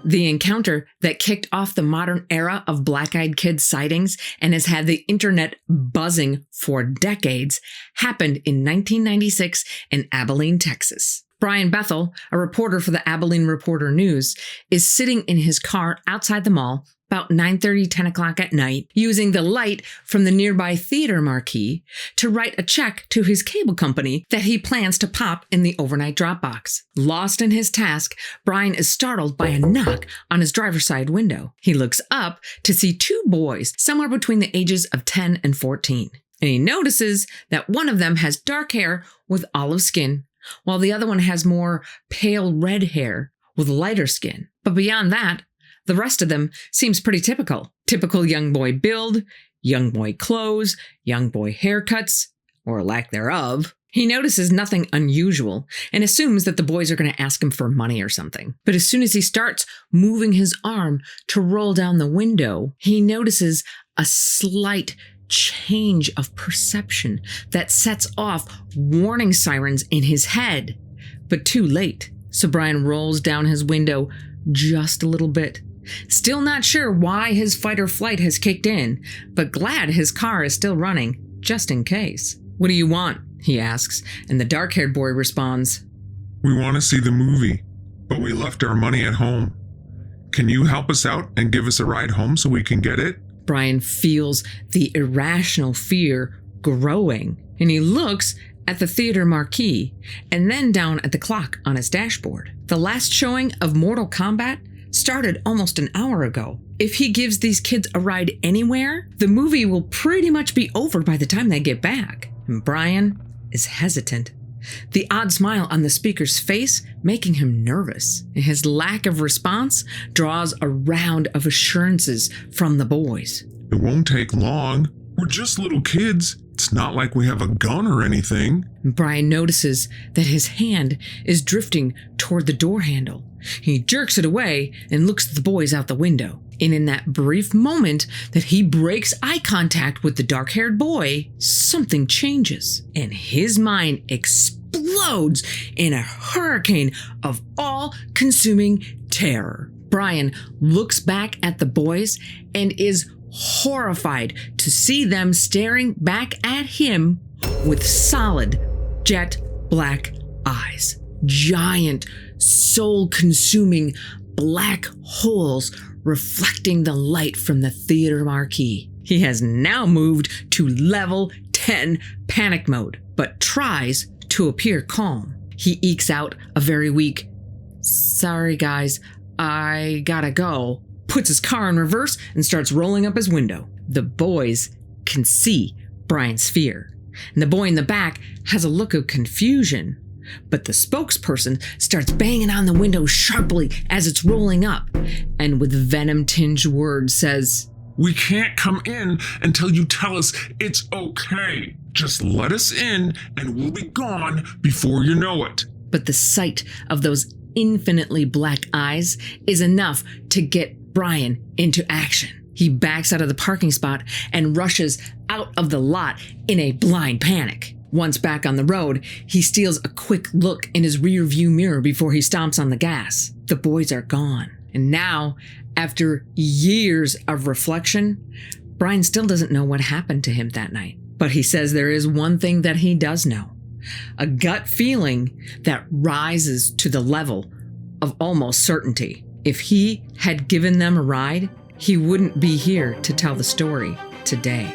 The encounter that kicked off the modern era of black-eyed kids sightings and has had the internet buzzing for decades happened in 1996 in Abilene, Texas. Brian Bethel, a reporter for the Abilene Reporter News, is sitting in his car outside the mall about 9:30, 10 o'clock at night, using the light from the nearby theater marquee to write a check to his cable company that he plans to pop in the overnight drop box. Lost in his task, Brian is startled by a knock on his driver's side window. He looks up to see two boys, somewhere between the ages of 10 and 14. And he notices that one of them has dark hair with olive skin, while the other one has more pale red hair with lighter skin. But beyond that, the rest of them seems pretty typical. Typical young boy build, young boy clothes, young boy haircuts, or lack thereof. He notices nothing unusual and assumes that the boys are going to ask him for money or something. But as soon as he starts moving his arm to roll down the window, he notices a slight change of perception that sets off warning sirens in his head. But too late. So Brian rolls down his window just a little bit. Still not sure why his fight or flight has kicked in, but glad his car is still running, just in case. "What do you want?" he asks, and the dark-haired boy responds, "We want to see the movie, but we left our money at home. Can you help us out and give us a ride home so we can get it?" Brian feels the irrational fear growing, and he looks at the theater marquee and then down at the clock on his dashboard. The last showing of Mortal Kombat started almost an hour ago. If he gives these kids a ride anywhere, the movie will pretty much be over by the time they get back. And Brian is hesitant, the odd smile on the speaker's face making him nervous. His lack of response draws a round of assurances from the boys. "It won't take long. We're just little kids. It's not like we have a gun or anything." Brian notices that his hand is drifting toward the door handle. He jerks it away and looks at the boys out the window. And in that brief moment that he breaks eye contact with the dark-haired boy, something changes, and his mind explodes in a hurricane of all-consuming terror. Brian looks back at the boys and is horrified to see them staring back at him with solid, jet black eyes. Giant, soul-consuming black holes reflecting the light from the theater marquee. He has now moved to level 10 panic mode, but tries to appear calm. He ekes out a very weak, "Sorry guys, I gotta go," puts his car in reverse and starts rolling up his window. The boys can see Brian's fear, and the boy in the back has a look of confusion. But the spokesperson starts banging on the window sharply as it's rolling up, and with venom-tinged words says, "We can't come in until you tell us it's okay. Just let us in and we'll be gone before you know it." But the sight of those infinitely black eyes is enough to get Brian into action. He backs out of the parking spot and rushes out of the lot in a blind panic. Once back on the road, he steals a quick look in his rear-view mirror before he stomps on the gas. The boys are gone. And now, after years of reflection, Brian still doesn't know what happened to him that night. But he says there is one thing that he does know. A gut feeling that rises to the level of almost certainty. If he had given them a ride, he wouldn't be here to tell the story today.